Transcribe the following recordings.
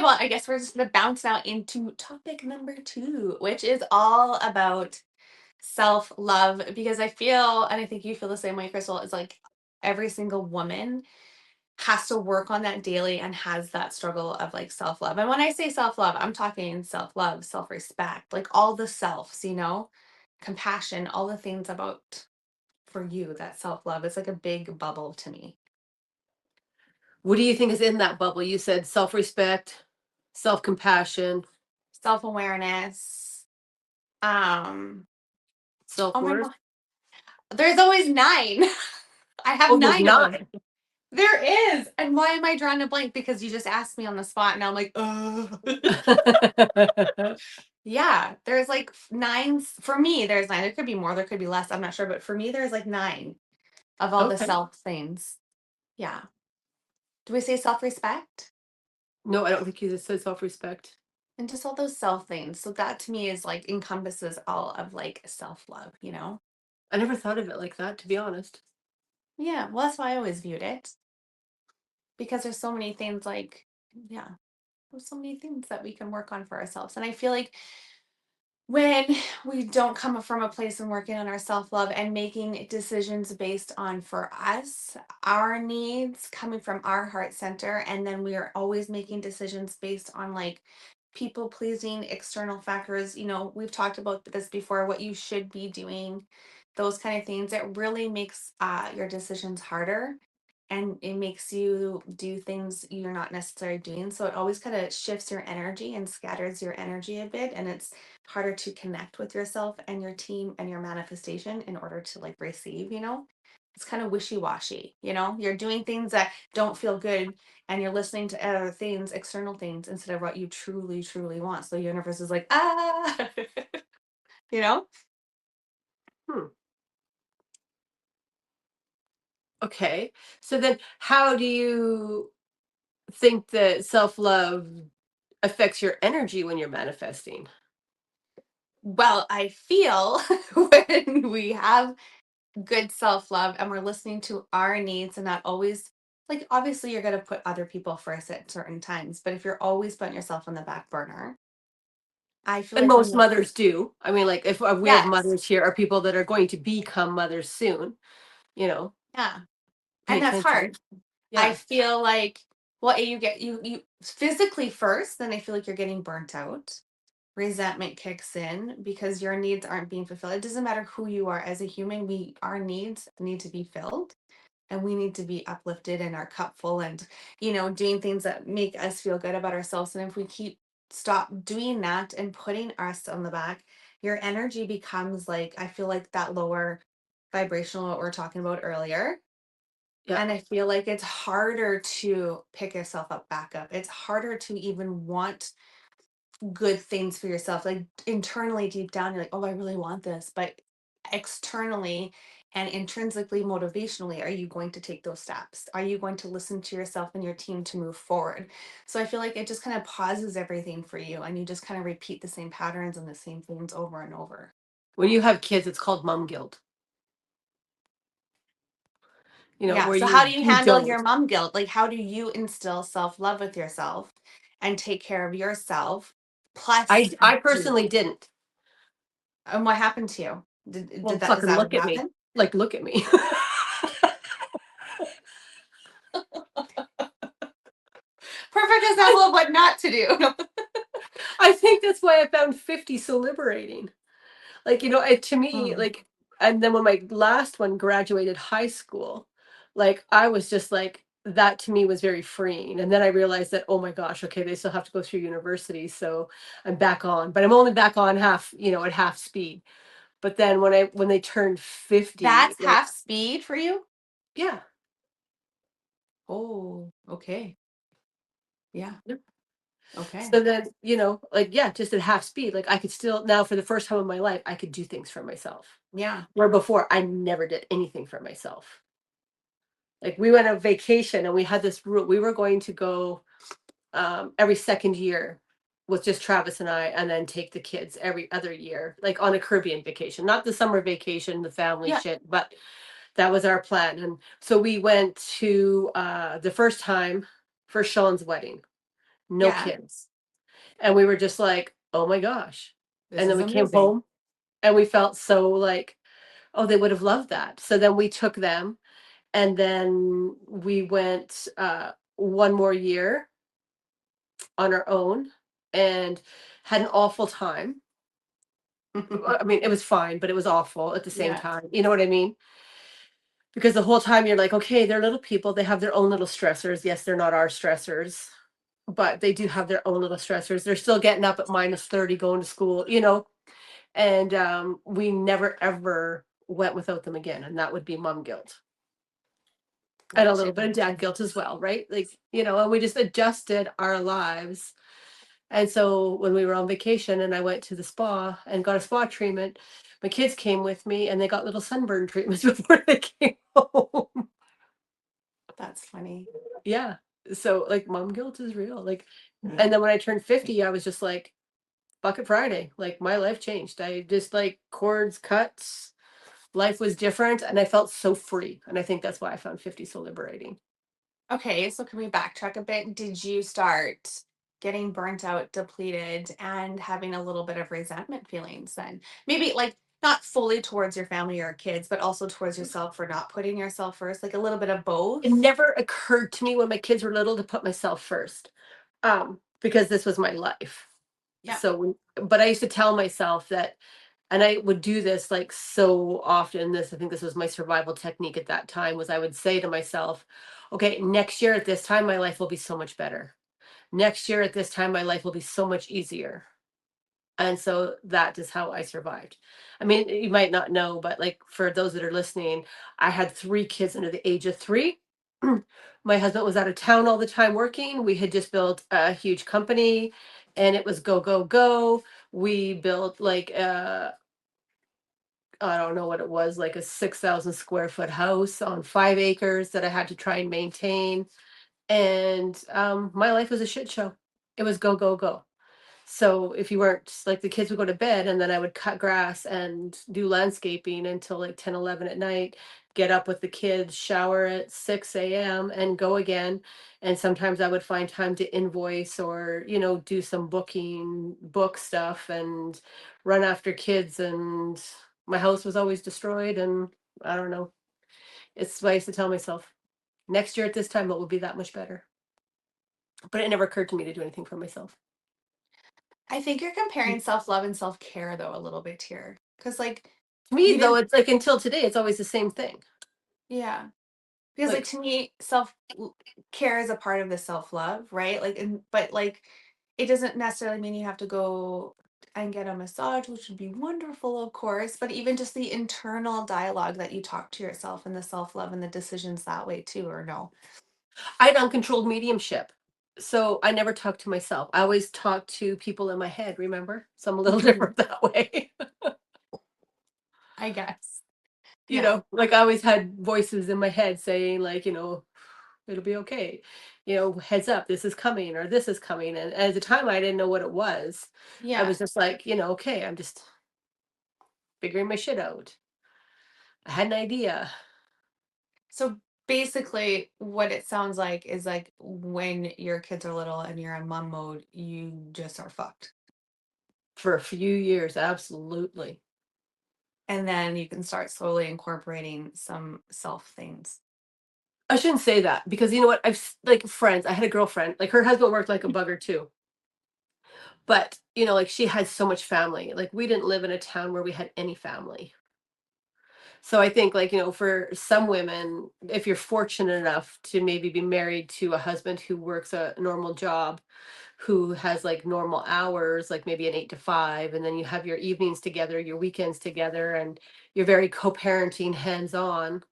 Okay, well, I guess we're just gonna bounce now into topic number two, which is all about self-love because I feel, and I think you feel the same way, Crystal, is like every single woman has to work on that daily and has that struggle of like self-love. And when I say self-love, I'm talking self-love, self-respect, like all the selves, compassion, all the things about for you that self-love. It's like a big bubble to me. What do you think is in that bubble? You said self-respect, self-compassion, Self-awareness. Um, oh my self-worth. God. There's always nine. I have Oh, there's nine of them. nine. There is. And why am I drawing a blank? Because you just asked me on the spot and I'm like, yeah, there's like nine. For me, there's nine. There could be more, there could be less. I'm not sure. But for me, there's like nine of all the Okay. self things. Yeah. Do we say self respect? No, I don't think you just said self-respect. And just all those self things. So that to me is like encompasses all of like self love. I never thought of it like that, to be honest. Yeah. Well, that's why I always viewed it because there's so many things like, yeah, there's so many things that we can work on for ourselves. And I feel like when we don't come from a place and working on our self-love and making decisions based on for us our needs coming from our heart center, and then we are always making decisions based on like people pleasing external factors, we've talked about this before, what you should be doing, those kind of things, it really makes your decisions harder, and it makes you do things you're not necessarily doing, so it always kind of shifts your energy and scatters your energy a bit, and it's harder to connect with yourself and your team and your manifestation in order to like receive. It's kind of wishy-washy. You're doing things that don't feel good and you're listening to other things, external things, instead of what you truly truly want, so the universe is like, you know Hmm. Okay. So then how do you think that self-love affects your energy when you're manifesting? well, I feel when we have good self-love and we're listening to our needs and not always, like, obviously you're going to put other people first at certain times, but if you're always putting yourself on the back burner, I feel And like when most you mothers do. I mean, like, if we have yes, mothers here, or people that are going to become mothers soon, you know, yeah, pay and that's attention. hard. I Yeah. feel like what you get, you physically first, then I feel like you're getting burnt out. Resentment kicks in because your needs aren't being fulfilled. It doesn't matter who you are as a human, our needs need to be filled, and we need to be uplifted and our cup full, and doing things that make us feel good about ourselves. And if we stop doing that and putting us on the back, your energy becomes like, I feel like that lower vibrational, what we are talking about earlier, Yeah. and I feel like it's harder to pick yourself up back up. It's harder to even want good things for yourself. Like internally, deep down, you're like, oh, I really want this. But externally and intrinsically, motivationally, are you going to take those steps? Are you going to listen to yourself and your team to move forward? So I feel like it just kind of pauses everything for you, and you just kind of repeat the same patterns and the same things over and over. When you have kids, it's called mom guilt, Yeah. where So how do you you you handle don't. your mom guilt? Like, how do you instill self love with yourself and take care of yourself? I Plus, I do personally didn't. and what happened to you? Well, Did that is fucking that look what at me. happened? Like, look at me. Perfect I example of what not to do. I think that's why I found 50 so liberating. Like, to me, Mm. like, and then when my last one graduated high school, like, I was just like, that to me was very freeing. And then I realized that, oh my gosh, okay, they still have to go through university. So I'm back on, but I'm only back on half, at half speed. But then when they turned 50, That's like, half speed for you? yeah. Oh, okay. Yeah. Okay. So then, like, yeah, just at half speed, like I could still now for the first time in my life, I could do things for myself. Yeah. Where before I never did anything for myself. Like we went on vacation and we had this rule. We were going to go every second year with just Travis and I, and then take the kids every other year, like on a Caribbean vacation, not the summer vacation, the family Yeah. shit, but that was our plan. And so we went to the first time for Sean's wedding. no Yeah. kids. And we were just like, "Oh my gosh." This And then is we came amazing. home and we felt so like, "Oh, they would have loved that." So then we took them and then we went, 1 more year on our own and had an awful time. I mean, it was fine, but it was awful at the same Yeah, time. You know what I mean? Because the whole time you're like, okay, they're little people. They have their own little stressors. Yes, they're not our stressors, but they do have their own little stressors. They're still getting up at -30 going to school, and we never ever went without them again. And that would be mom guilt and a gotcha. little bit of dad guilt as well, right? Like, and we just adjusted our lives. And so when we were on vacation and I went to the spa and got a spa treatment, my kids came with me and they got little sunburn treatments before they came home. That's funny. Yeah. So like mom guilt is real. Like, and then when I turned 50, I was just like, Bucket Friday. Like my life changed. I just like cords, cuts, life was different and I felt so free. And I think that's why I found 50 so liberating. Okay, so can we backtrack a bit? Did you start getting burnt out, depleted, and having a little bit of resentment feelings then? Maybe like not fully towards your family or kids, but also towards yourself for not putting yourself first, like a little bit of It both? never occurred to me when my kids were little to put myself first. Because this was my life. Yeah. But I used to tell myself that, and I would do this like so often. I think this was my survival technique at that time, was I would say to myself, okay, next year at this time, my life will be so much better. Next year at this time, my life will be so much easier. And so that is how I survived. I mean, you might not know, but like for those that are listening, I had 3 kids under the age of 3. My husband was out of town all the time working. We had just built a huge company and it was go, go, go. We built like I don't know what it was, like a 6,000 square foot house on 5 acres that I had to try and maintain. And my life was a shit show. It was go, go, go. So if you weren't like the kids would go to bed and then I would cut grass and do landscaping until like 10, 11 at night, get up with the kids, shower at 6 a.m. and go again. And sometimes I would find time to invoice or, do some book stuff and run after kids. And my house was always destroyed. And I don't know. It's what I used to tell myself, next year at this time, it will be that much better. But it never occurred to me to do anything for myself. I think you're comparing self-love and self-care though a little bit here. Because like To me, you though, didn't, it's like until today, it's always the same thing. yeah. Because like Like, to me, care is a part of the self-love, right? Like but like it doesn't necessarily mean you have to go and get a massage, which would be wonderful, of course, but even just the internal dialogue that you talk to yourself and the self-love and the decisions that way too, or no? I had uncontrolled mediumship. So I never talked to myself. I always talked to people in my head, remember? So I'm a little Mhm. different that way. I guess. Yeah. Like I always had voices in my head saying, like, it'll be okay. Heads up, this is coming or this is coming. And at the time, I didn't know what it was. I Yeah. was just like, okay, I'm just figuring my shit out. I had an idea So basically what it sounds like is like when your kids are little and you're in mom mode, you just are fucked. for a few years. Absolutely. And then you can start slowly incorporating some self things. I shouldn't say that because you know what? Like friends. I had a girlfriend, like her husband worked like a bugger too. But, like she had so much family. Like we didn't live in a town where we had any family. So I think like, for some women, if you're fortunate enough to maybe be married to a husband who works a normal job, who has like normal hours, like maybe an 8 to 5, and then you have your evenings together, your weekends together, and you're very co-parenting hands-on.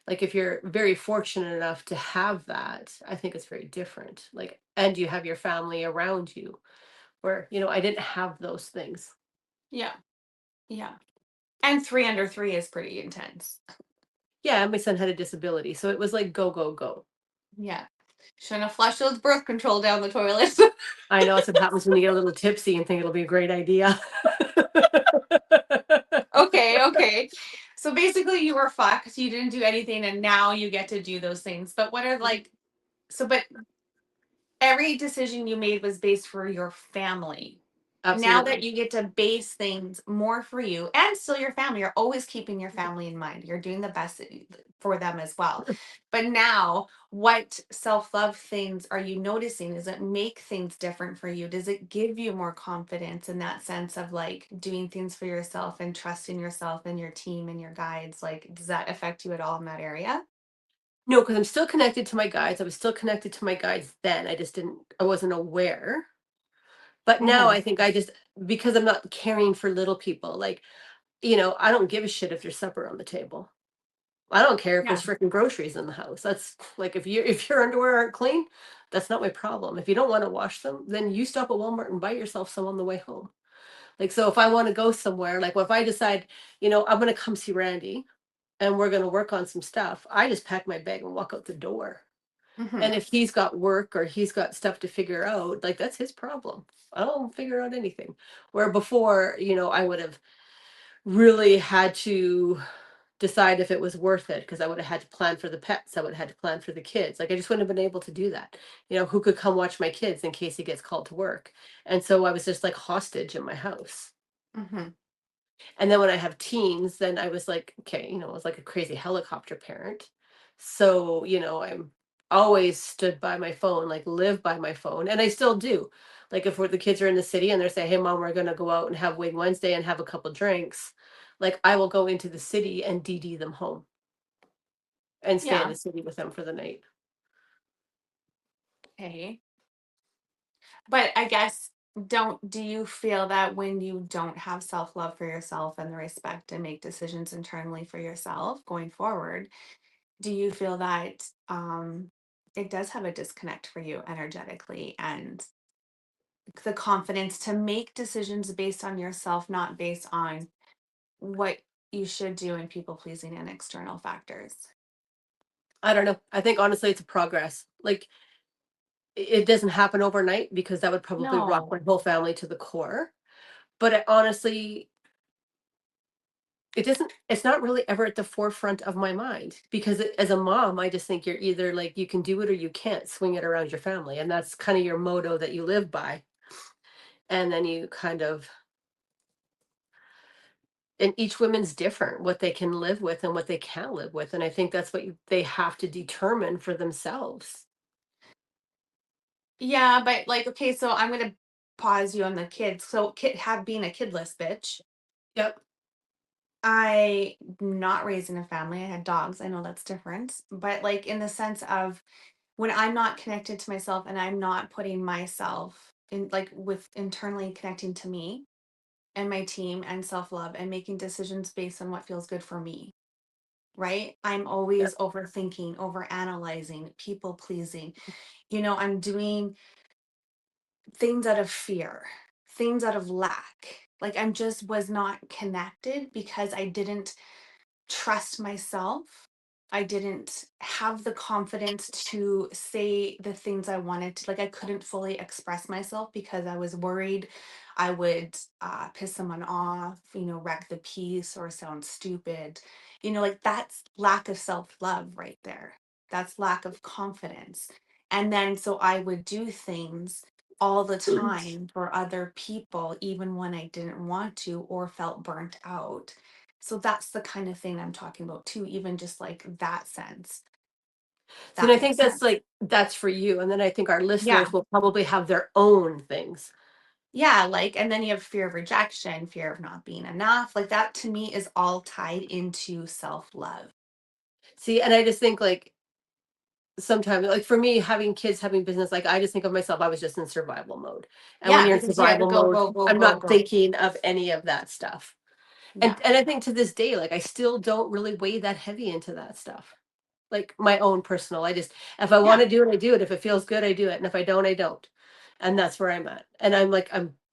Like if you're very fortunate enough to have that, I think it's very different. Like, and you have your family around you where, I didn't have those things. Yeah. Yeah. And 3 under 3 is pretty intense. Yeah, and my son had a disability, so it was like go, go, go. Yeah. Shouldn't have flushed those birth control down the toilet. I know that's what happens when you get a little tipsy and think it'll be a great idea. Okay, okay. So basically you were fucked. You didn't do anything and now you get to do those things. But what are like so but every decision you made was based for your family. Now that Absolutely. you get to base things more for you and still your family, you're always keeping your family in mind. You're doing the best for them as well. But now, what self love things are you noticing? Does it make things different for you? Does it give you more confidence in that sense of like doing things for yourself and trusting yourself and your team and your guides? Like, does that affect you at all in that area? No, because 'cause I'm still connected to my guides. I was still connected to my guides then. I wasn't aware. But now Hmm. I think I just because I'm not caring for little people, like, I don't give a shit if there's supper on the table. I don't care if Yeah. there's freaking groceries in the house. That's like if your underwear aren't clean, that's not my problem. If you don't want to wash them, then you stop at Walmart and buy yourself some on the way home. Like so if I want to go somewhere, like if I decide, I'm gonna come see Randy and we're gonna work on some stuff, I just pack my bag and walk out the door. Hmm. And if he's got work or he's got stuff to figure out, like that's his problem. I don't figure out anything. Where before, I would have really had to decide if it was worth it because I would have had to plan for the pets. I would have had to plan for the kids. Like I just wouldn't have been able to do that. Who could come watch my kids in case he gets called to work? And so I was just like hostage in my house. Hmm. And then when I have teens, then I was like, okay, I was like a crazy helicopter parent. So, I'm always stood by my phone, like live by my phone. And I still do. Like if the kids are in the city and they're saying, hey mom, we're gonna go out and have Wing Wednesday and have a couple drinks, like I will go into the city and DD them home and stay in Yeah. the city with them for the night. Okay. But I guess do you feel that when you don't have self-love for yourself and the respect and make decisions internally for yourself going forward, do you feel that it does have a disconnect for you energetically and the confidence to make decisions based on yourself, not based on what you should do in people pleasing and external factors? I don't know. I think honestly it's a progress. Like it doesn't happen overnight because that would probably rock my No. whole family to the core. But I honestly it's not really ever at the forefront of my mind because as a mom, I just think you're either like you can do it or you can't swing it around your family. And that's kind of your motto that you live by. And then you kind of, and each woman's different, what they can live with and what they can't live with. And I think that's what they have to determine for themselves. Yeah, but like, okay, so I'm gonna pause you on the kids. So kid have being a kidless bitch. Yep. I not raised in a family. I had dogs. I know that's different. But like in the sense of when I'm not connected to myself and I'm not putting myself in like with internally connecting to me and my team and self-love and making decisions based on what feels good for me. Right? I'm Yep. always overthinking, overanalyzing, people pleasing. I'm doing things out of fear, things out of lack. Like I'm just was not connected because I didn't trust myself. I didn't have the confidence to say the things I wanted to. Like I couldn't fully express myself because I was worried I would piss someone off, wreck the peace or sound stupid. Like that's lack of self love right there. That's lack of confidence. And then so I would do things all the time for other people, even when I didn't want to or felt burnt out. So that's the kind of thing I'm talking about too, even just like that sense. So and That I makes think that's sense. like, that's for you. And then I think our Yeah. listeners will probably have their own things. Yeah. Like, and then you have fear of rejection, fear of not being enough. Like, that to me is all tied into self love. See, and I just think like sometimes like for me having kids having business, like I just think of myself, I was just in survival mode, and when Yeah. you're in Because you had to survival go, mode go, go, I'm go, not go. thinking of any of that stuff. and Yeah. and I think to this day like I still don't really weigh that heavy into that stuff, like my own personal, I just, if I want Yeah. to do it I do it, if it feels good I do it, and if I don't I don't. And that's where I'm at, and I'm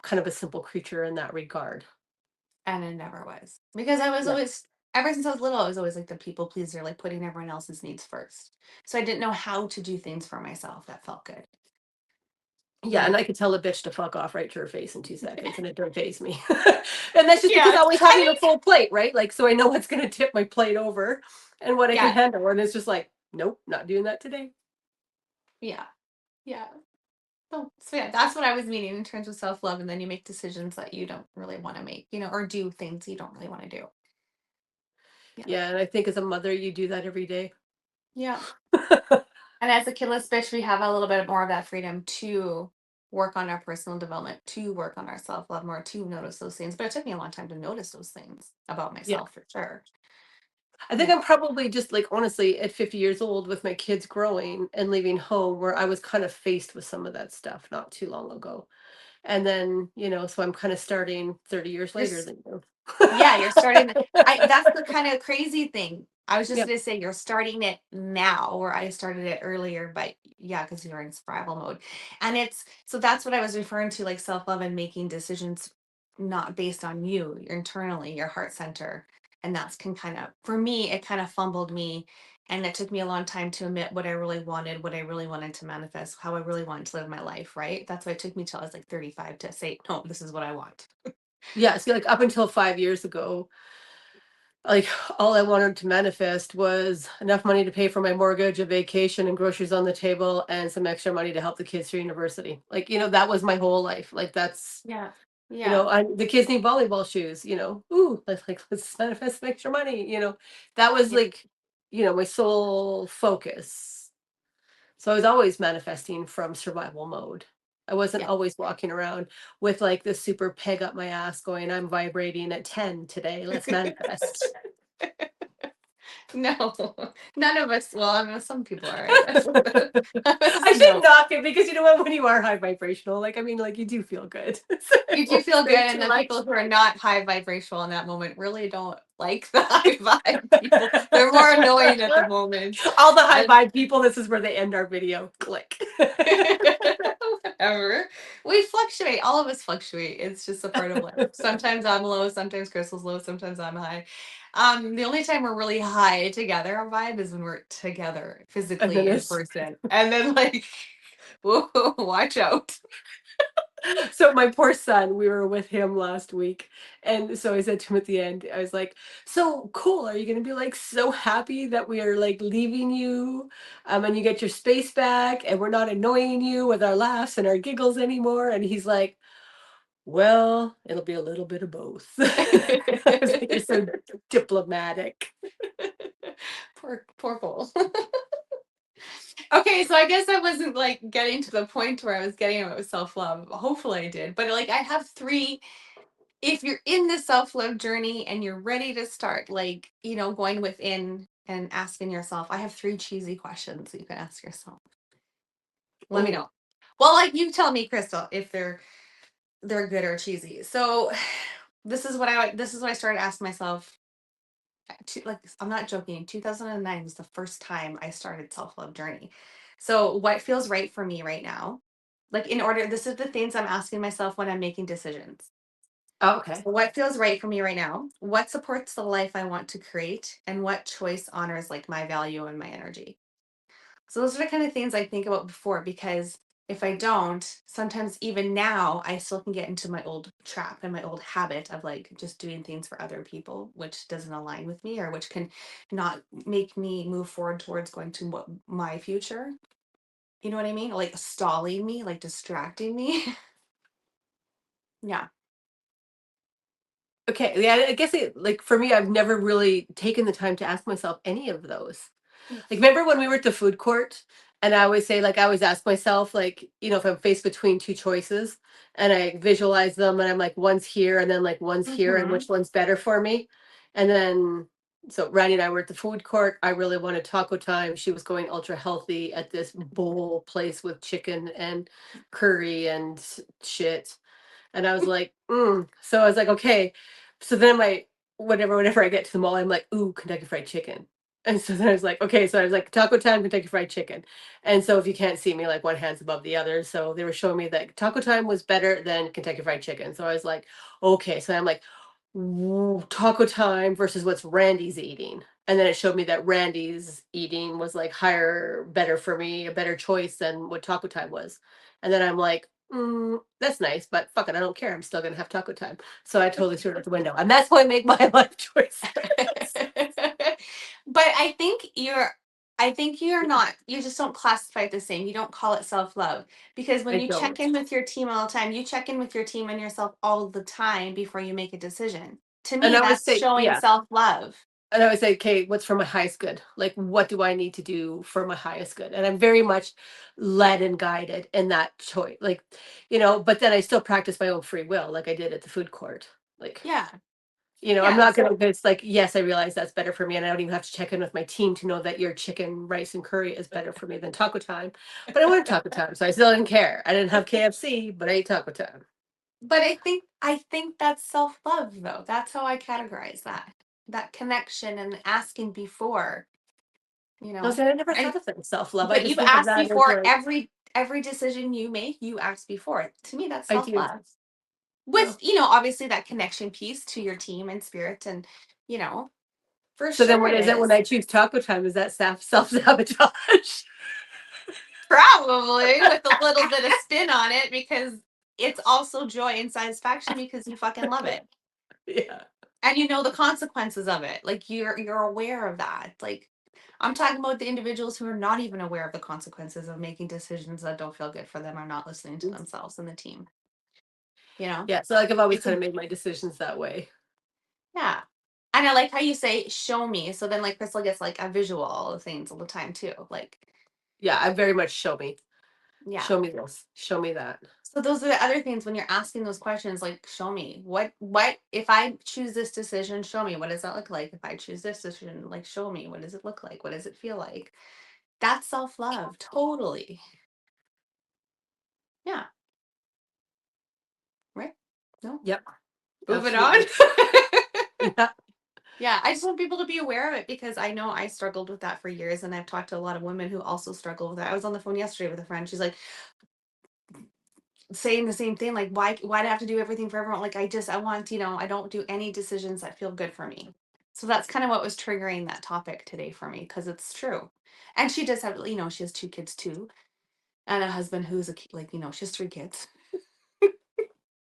kind of a simple creature in that regard. And it never was because I was Yeah. always, ever since I was little, I was always like the people pleaser, like putting everyone else's needs first. So I didn't know how to do things for myself that felt good. Yeah, and Like, I could tell a bitch to fuck off right to her face in 2 seconds, and it don't phase me. And that's just because yeah. I always I having a mean, full plate, right? Like, so I know what's gonna tip my plate over and what I can yeah. handle, and it's just like, nope, not doing that today. Yeah. Yeah. So yeah, that's what I was meaning in terms of self-love, and then you make decisions that you don't really want to make, or do things you don't really want to do. Yeah. Yeah, and I think as a mother, you do that every day. Yeah. And as a kidless bitch, we have a little bit more of that freedom to work on our personal development, to work on our self-love more, to notice those things. But it took me a long time to notice those things about Yeah. myself for sure. I think Yeah. I'm probably just like honestly at 50 years old with my kids growing and leaving home where I was kind of faced with some of that stuff not too long ago. And then, so I'm kind of starting 30 years You're later than you. Yeah, you're starting I that's the kind of crazy thing. I was just Yep. gonna say you're starting it now, where I started it earlier, but yeah, because you're in survival mode. And it's so that's what I was referring to, like self-love and making decisions not based on you, internally, your heart center. And that's can kind of for me, it kind of fumbled me. And it took me a long time to admit what I really wanted to manifest, how I really wanted to live my life, right? That's why it took me till I was like 35 to say, no, this is what I want. Yeah. See, like up until 5 years ago, like all I wanted to manifest was enough money to pay for my mortgage, a vacation, and groceries on the table, and some extra money to help the kids through university. Like, that was my whole life. Like that's Yeah. Yeah. the kids need volleyball shoes, ooh, let's manifest some extra money, that was Yeah. like, my sole focus. So I was always manifesting from survival mode. I wasn't Yeah. always walking around with like this super peg up my ass going, I'm vibrating at 10 today. Let's manifest. No, none of us. Well, I mean, some people are, I guess. I No, should knock it because you know what? When you are high vibrational, like I mean, like you do feel good. So I you do won't feel good, say and too the much. people who are not high vibrational in that moment really don't like the high vibe people. They're more annoyed at the moment. All the high And vibe people, this is where they end our video. Click. whatever. We fluctuate. All of us fluctuate. It's just a part of life. Sometimes I'm low, sometimes Crystal's low, sometimes I'm high. The only time we're really high together on vibe is when we're together And physically then in it's person. And then like, whoa, watch out. so my poor son, we were with him last week. And so I said to him at the end, I was like, so cool. Are you gonna be like so happy that we are like leaving you? And you get your space back and we're not annoying you with our laughs and our giggles anymore? And he's like, well, it'll be a little bit of both. I was like, you're so diplomatic. Poor Cole. Okay, so I guess I wasn't like getting to the point where I was getting about self-love. Hopefully I did. But like I have three, if you're in the self-love journey and you're ready to start, like, going within and asking yourself, I have three cheesy questions that you can ask yourself. Let me Oh, know. Well, like you tell me, Crystal, if they're good or cheesy. So this is what I started asking myself. Like, I'm not joking. 2009 was the first time I started self-love journey. So what feels right for me right now? Like, in order, this is the things I'm asking myself when I'm making decisions. okay. So what feels right for me right now? What supports the life I want to create? And what choice honors like my value and my energy? So those are the kind of things I think about before, because if I don't, sometimes even now I still can get into my old trap and my old habit of like just doing things for other people, which doesn't align with me, or which can not make me move forward towards going to what my future. You know what I mean? Like stalling me, like distracting me. Yeah. Okay. Yeah, I guess like for me, I've never really taken the time to ask myself any of those. Like, remember when we were at the food court and I always say, like, I always ask myself, like, if I'm faced between two choices and I visualize them and I'm like, one's here and then like one's here and Hmm. which one's better for me. And then, so Randy and I were at the food court. I really wanted taco time. She was going ultra healthy at this bowl place with chicken and curry and shit. And I was like, So I was like, okay. So then my whenever I get to the mall, I'm like, ooh, Kentucky Fried Chicken. And so then I was like, okay. So I was like, Taco Time, Kentucky Fried Chicken. And so if you can't see me, like one hand's above the other. So they were showing me that Taco Time was better than Kentucky Fried Chicken. So I was like, okay. So I'm like, Taco Time versus what's Randy's eating. And then it showed me that Randy's eating was like higher, better for me, a better choice than what Taco Time was. And then I'm like, that's nice, but fuck it, I don't care. I'm still gonna have Taco Time. So I totally threw it out the window. And that's how I make my life choices. But I think you're I think you're Yeah, not, you just don't classify it the same. You don't call it self-love because when I you check don't. in with your team all the time, you check in with your team and yourself all the time before you make a decision. To And me, I always that's say, showing yeah. self-love. And I always say, okay, what's for my highest good? Like, what do I need to do for my highest good? And I'm very much led and guided in that choice. Like, but then I still practice my own free will, like I did at the food court. Like, Yeah. I'm Yeah. not gonna, So it's like, yes, I realize that's better for me. And I don't even have to check in with my team to know that your chicken, rice, and curry is better for me than taco time. But I wanted taco time. So I still didn't care. I didn't have KFC, but I ate taco time. but I think that's self-love though. That's how I categorize that. That connection and asking before, you No, know. so I never And thought of it as self-love. I but just you think of ask that as before like, every decision you make, you ask before. To me, that's I do. self-love. With, Oh. obviously that connection piece to your team and spirit and, you know, for So then sure what it is it when is. I choose taco time? Is that self-sabotage? Probably with a little bit of spin on it because it's also joy and satisfaction because you fucking love it. Yeah. And you know the consequences of it. Like you're aware of that. Like I'm talking about the individuals who are not even aware of the consequences of making decisions that don't feel good for them or not listening to themselves and the team. You know? Yeah, so, like, I've always It's kinda a made my decisions that way. yeah. And I like how you say show me. So then like Crystal gets like a visual of things all the time too. Like, Yeah, I very much yeah. show me this, show me that. So those are the other things when you're asking those questions, like, show me what if I choose this decision, show me what does that look like? If I choose this decision, like show me what does it look like? What does it feel like? That's self-love. Totally. Yeah. Right? No? Yep, Moving on. absolutely. Yeah. Yeah, I just want people to be aware of it because I know I struggled with that for years and I've talked to a lot of women who also struggle with that. I was on the phone yesterday with a friend. She's like, saying the same thing like why do I have to do everything for everyone, like I want, I don't do any decisions that feel good for me. So that's kind of what was triggering that topic today for me because it's true. And she does have, she has two kids too and a husband who's like, she has three kids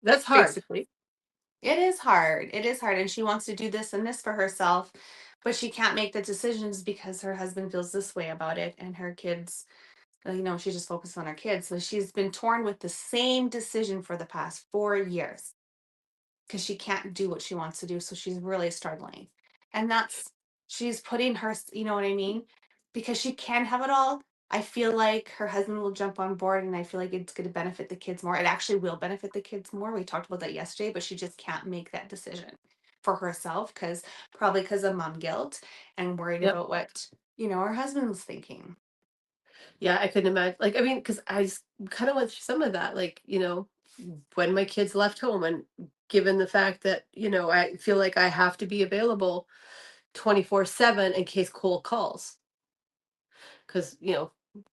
That's hard. basically. It is hard and she wants to do this and this for herself, but she can't make the decisions because her husband feels this way about it and her kids, she's just focused on her kids, so she's been torn with the same decision for the past 4 years because she can't do what she wants to do. So she's really struggling. And she's putting you know what I mean? Because she can have it all. I feel like her husband will jump on board and I feel like it's going to benefit the kids more. It actually will benefit the kids more. We talked about that yesterday, but she just can't make that decision for herself probably because of mom guilt and worried Yep. about what, her husband was thinking. Yeah, I couldn't imagine. Like, I mean, because kinda went through some of that, like, when my kids left home and given the fact that, I feel like I have to be available 24/7 in case Cole calls. 'Cause,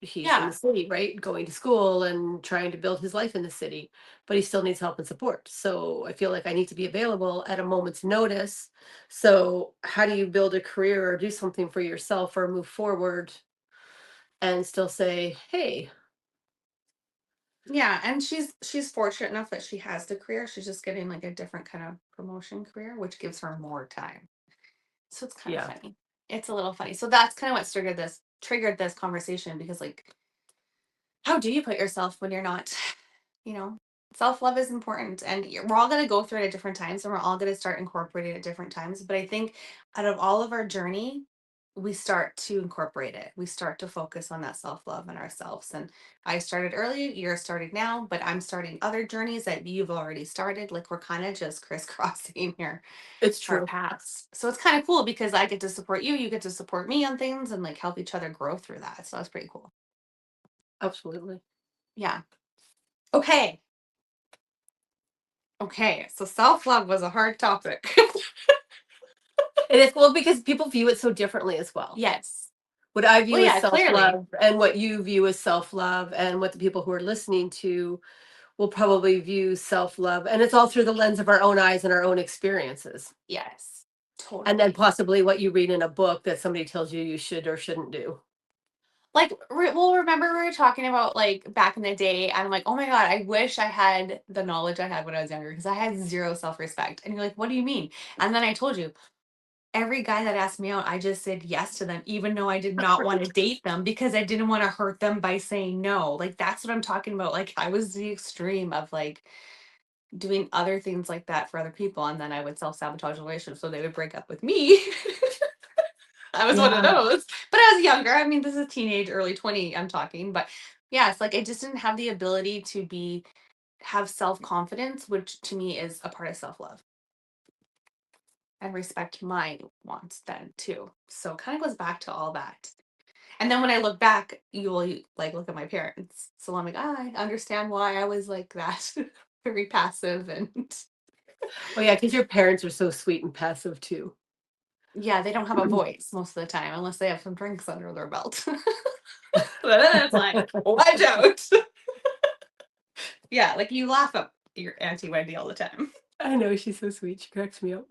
he's in the Yeah. city, right? Going to school and trying to build his life in the city, but he still needs help and support. So I feel like I need to be available at a moment's notice. So how do you build a career or do something for yourself or move forward and still say, "Hey, Yeah, and she's fortunate enough that she has the career. She's just getting like a different kind of promotion career, which gives her more time. So it's kind of yeah, funny. It's a little funny. So that's kind of what triggered this conversation because like how do you put yourself when you're not, you know, self-love is important and we're all going to go through it at different times and we're all going to start incorporating it at different times, but I think out of all of our journey we start to incorporate it. We start to focus on that self-love and ourselves. And I started early, you're starting now, but I'm starting other journeys that you've already started. Like we're kind of just crisscrossing here it's our true." paths. So it's kind of cool because I get to support you, you get to support me on things and like help each other grow through that. So that's pretty cool. Absolutely. Yeah. Okay. Okay. So self-love was a hard topic. And it's well because people view it so differently as well. Yes. What I Well, view as yeah, clearly. self-love and what you view as self-love and what the people who are listening to will probably view self-love, and it's all through the lens of our own eyes and our own experiences. Yes. And then Totally. possibly what you read in a book that somebody tells you you should or shouldn't do. Like, well, remember we were talking about like back in the day, and I'm like, oh my God, I wish I had the knowledge I had when I was younger because I had zero self respect. And you're like, what do you mean? And then I told you, every guy that asked me out, I just said yes to them, even though I did not want to date them because I didn't want to hurt them by saying no. Like, that's what I'm talking about. Like, I was the extreme of like doing other things like that for other people, and then I would self sabotage relationships, so they would break up with me. I was one of Yeah. those, but I was younger. I mean, this is teenage, early 20. I'm talking, but yeah, it's like I just didn't have the ability to be have self confidence, which to me is a part of self love and respect my wants then too. So it kind of goes back to all that. And then when I look back, you will like look at my parents. So I'm like, ah, I understand why I was like that, very passive and Oh, yeah, because your parents are so sweet and passive too. yeah, they don't have a voice most of the time unless they have some drinks under their belt. But then it's like, watch out. Yeah, like you laugh at your Auntie Wendy all the time. I know, she's so sweet, she cracks me up.